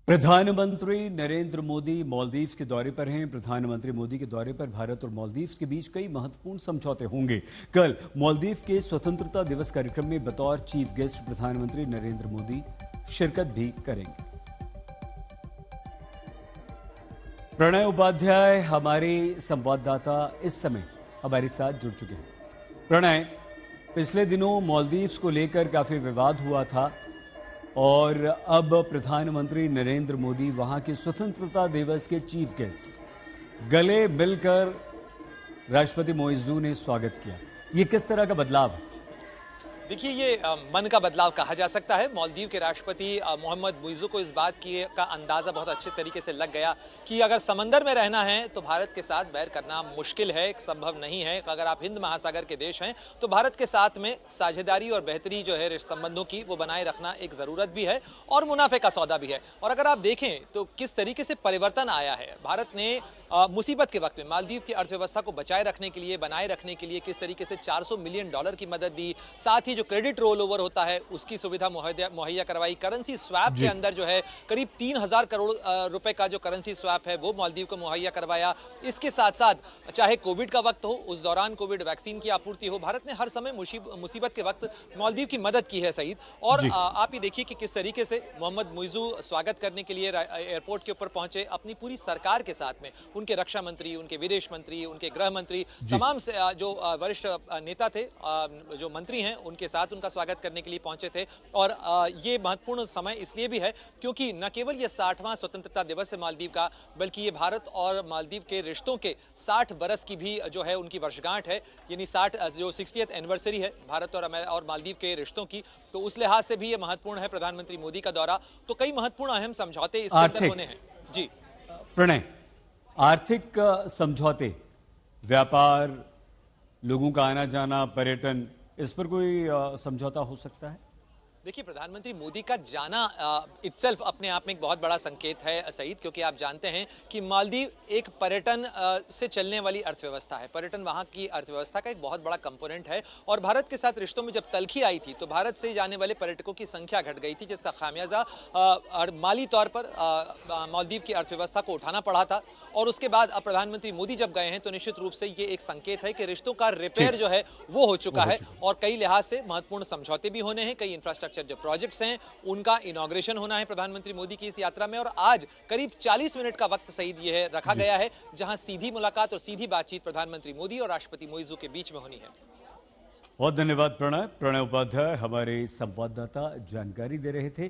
प्रधानमंत्री नरेंद्र मोदी मालदीव के दौरे पर हैं। प्रधानमंत्री मोदी के दौरे पर भारत और मालदीव के बीच कई महत्वपूर्ण समझौते होंगे। कल मालदीव के स्वतंत्रता दिवस कार्यक्रम में बतौर चीफ गेस्ट प्रधानमंत्री नरेंद्र मोदी शिरकत भी करेंगे। प्रणय उपाध्याय हमारे संवाददाता इस समय हमारे साथ जुड़ चुके हैं। प्रणय, पिछले दिनों मालदीव को लेकर काफी विवाद हुआ था और अब प्रधानमंत्री नरेंद्र मोदी वहां के स्वतंत्रता दिवस के चीफ गेस्ट गले मिलकर राष्ट्रपति मोइज़ू ने स्वागत किया। ये किस तरह का बदलाव है? देखिए, ये मन का बदलाव कहा जा सकता है। मालदीव के राष्ट्रपति मोहम्मद मुइज़्ज़ू को इस बात का अंदाजा बहुत अच्छे तरीके से लग गया कि अगर समंदर में रहना है तो भारत के साथ बैर करना मुश्किल है, संभव नहीं है। अगर आप हिंद महासागर के देश हैं तो भारत के साथ में साझेदारी और बेहतरी जो है संबंधों की वो बनाए रखना एक ज़रूरत भी है और मुनाफे का सौदा भी है। और अगर आप देखें तो किस तरीके से परिवर्तन आया है। भारत ने मुसीबत के वक्त में मालदीव की अर्थव्यवस्था को बचाए रखने के लिए, बनाए रखने के लिए किस तरीके से $400 मिलियन की मदद दी। साथ ही जो क्रेडिट रोल ओवर होता है उसकी सुविधा मुहैया करवाई। करेंसी स्वैप के अंदर जो है करीब 3000 करोड़ रुपए का जो करेंसी स्वैप है वो मालदीव को मुहैया करवाया। इसके साथ साथ चाहे कोविड का वक्त हो, उस दौरान कोविड वैक्सीन की आपूर्ति हो, भारत ने हर समय मुसीबत के वक्त मालदीव की मदद की है सईद। और आप ये देखिए कि किस तरीके से मोहम्मद मुइज़्ज़ू स्वागत करने के लिए एयरपोर्ट के ऊपर पहुंचे अपनी पूरी सरकार के साथ में। उनके रक्षा मंत्री, उनके विदेश मंत्री, उनके गृह मंत्री, तमाम जो वरिष्ठ नेता थे, जो मंत्री हैं, उनके साथ उनका स्वागत करने के लिए पहुंचे थे। और ये महत्वपूर्ण समय इसलिए भी है क्योंकि न केवल ये 60वां स्वतंत्रता दिवस है मालदीव का, बल्कि ये भारत और मालदीव के रिश्तों के 60 बरस की भी जो है उनकी वर्षगांठ है। यानी 60th एनिवर्सरी है भारत और मालदीव के रिश्तों की। तो उस लिहाज से भी ये महत्वपूर्ण है प्रधानमंत्री मोदी का दौरा। तो कई महत्वपूर्ण अहम समझौते इसके अंदर होने हैं। जी प्रणय, आर्थिक समझौते, व्यापार, लोगों का आना जाना, पर्यटन, इस पर कोई समझौता हो सकता है? देखिए, प्रधानमंत्री मोदी का जाना इटसेल्फ अपने आप में एक बहुत बड़ा संकेत है सईद, क्योंकि आप जानते हैं कि मालदीव एक पर्यटन से चलने वाली अर्थव्यवस्था है। पर्यटन वहां की अर्थव्यवस्था का एक बहुत बड़ा कंपोनेंट है। और भारत के साथ रिश्तों में जब तल्खी आई थी तो भारत से जाने वाले पर्यटकों की संख्या घट गई थी, जिसका खामियाजा माली तौर पर मालदीव की अर्थव्यवस्था को उठाना पड़ा था। और उसके बाद अब प्रधानमंत्री मोदी जब गए हैं तो निश्चित रूप से ये एक संकेत है कि रिश्तों का रिपेयर जो है वो हो चुका है। और कई लिहाज से महत्वपूर्ण समझौते भी होने हैं। कई इंफ्रास्ट्रक्चर जो प्रोजेक्ट्स हैं उनका इनॉग्रेशन होना है प्रधानमंत्री मोदी की इस यात्रा में। और आज करीब 40 मिनट का वक्त सईद ये है रखा गया है जहां सीधी मुलाकात और सीधी बातचीत प्रधानमंत्री मोदी और राष्ट्रपति मुइज़्ज़ू के बीच में होनी है। बहुत धन्यवाद प्रणय। प्रणय उपाध्याय हमारे संवाददाता जानकारी दे रहे थे।